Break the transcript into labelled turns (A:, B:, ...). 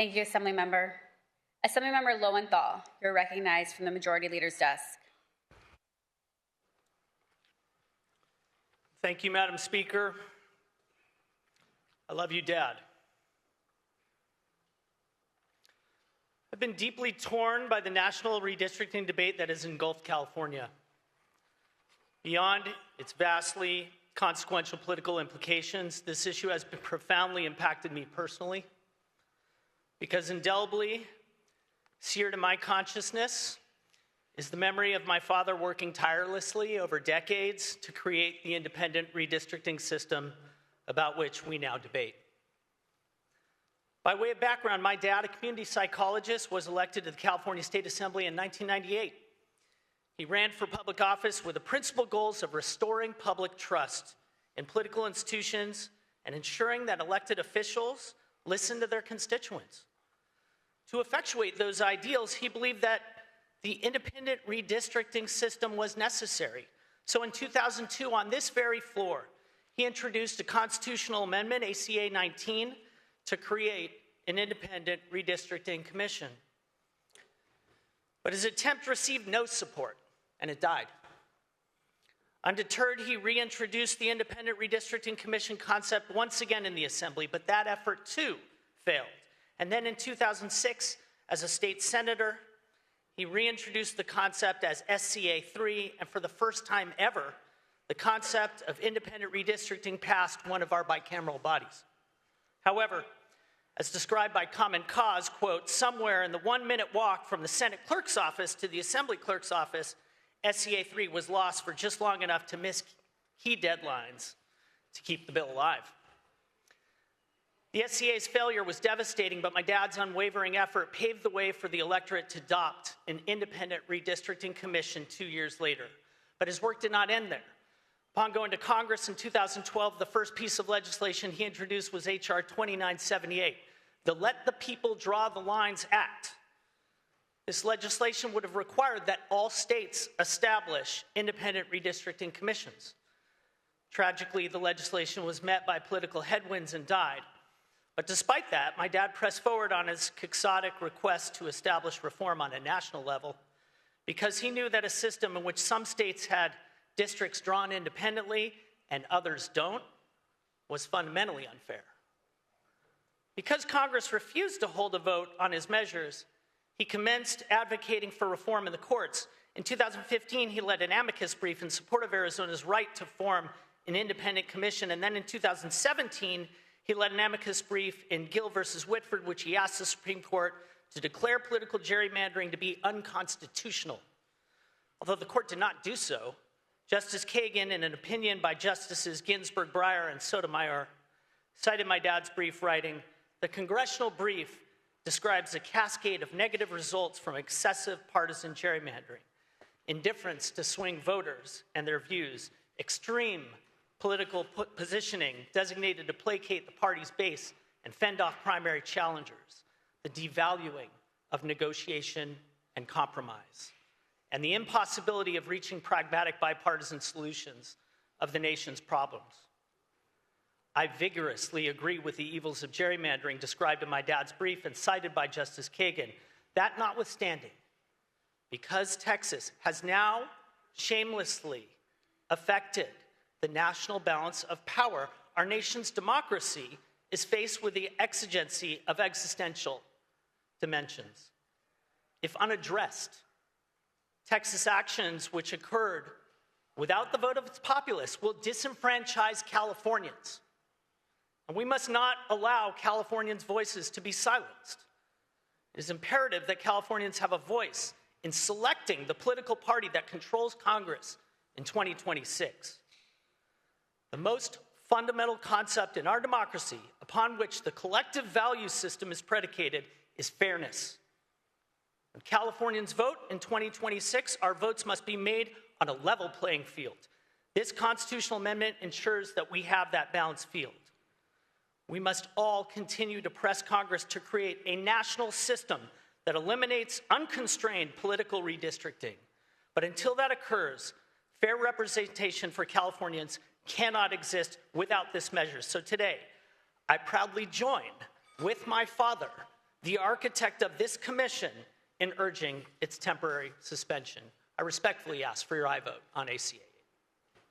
A: Thank you, Assemblymember. Assemblymember Lowenthal, you're recognized from the Majority Leader's desk.
B: Thank you, Madam Speaker. I love you, Dad. I've been deeply torn by the national redistricting debate that has engulfed California. Beyond its vastly consequential political implications, this issue has profoundly impacted me personally, because indelibly seared in my consciousness is the memory of my father working tirelessly over decades to create the independent redistricting system about which we now debate. By way of background, my dad, a community psychologist, was elected to the California State Assembly in 1998. He ran for public office with the principal goals of restoring public trust in political institutions and ensuring that elected officials listen to their constituents. To effectuate those ideals, he believed that the independent redistricting system was necessary. So in 2002, on this very floor, he introduced a constitutional amendment, ACA 19, to create an independent redistricting commission. But his attempt received no support, and it died. Undeterred, he reintroduced the independent redistricting commission concept once again in the Assembly, but that effort too failed. And then in 2006, as a state senator, he reintroduced the concept as SCA 3, and for the first time ever, the concept of independent redistricting passed one of our bicameral bodies. However, as described by Common Cause, quote, somewhere in the 1-minute walk from the Senate clerk's office to the Assembly clerk's office, SCA 3 was lost for just long enough to miss key deadlines to keep the bill alive. The SCA's failure was devastating, but my dad's unwavering effort paved the way for the electorate to adopt an independent redistricting commission 2 years later. But his work did not end there. Upon going to Congress in 2012, the first piece of legislation he introduced was H.R. 2978, the Let the People Draw the Lines Act. This legislation would have required that all states establish independent redistricting commissions. Tragically, the legislation was met by political headwinds and died. But despite that, my dad pressed forward on his quixotic request to establish reform on a national level because he knew that a system in which some states had districts drawn independently and others don't was fundamentally unfair. Because Congress refused to hold a vote on his measures, he commenced advocating for reform in the courts. In 2015, he led an amicus brief in support of Arizona's right to form an independent commission, and then in 2017, he led an amicus brief in Gill versus Whitford, which he asked the Supreme Court to declare political gerrymandering to be unconstitutional. Although the court did not do so, Justice Kagan, in an opinion by Justices Ginsburg, Breyer, and Sotomayor, cited my dad's brief, writing, "The congressional brief describes a cascade of negative results from excessive partisan gerrymandering, indifference to swing voters and their views, extreme political positioning designated to placate the party's base and fend off primary challengers, the devaluing of negotiation and compromise, and the impossibility of reaching pragmatic bipartisan solutions of the nation's problems." I vigorously agree with the evils of gerrymandering described in my dad's brief and cited by Justice Kagan. That notwithstanding, because Texas has now shamelessly affected the national balance of power, our nation's democracy is faced with the exigency of existential dimensions. If unaddressed, Texas actions which occurred without the vote of its populace will disenfranchise Californians. And we must not allow Californians' voices to be silenced. It is imperative that Californians have a voice in selecting the political party that controls Congress in 2026. The most fundamental concept in our democracy upon which the collective value system is predicated is fairness. When Californians vote in 2026, our votes must be made on a level playing field. This constitutional amendment ensures that we have that balanced field. We must all continue to press Congress to create a national system that eliminates unconstrained political redistricting. But until that occurs, fair representation for Californians cannot exist without this measure. So today, I proudly join with my father the architect of this commission in urging its temporary suspension. I respectfully ask for your aye vote on ACH.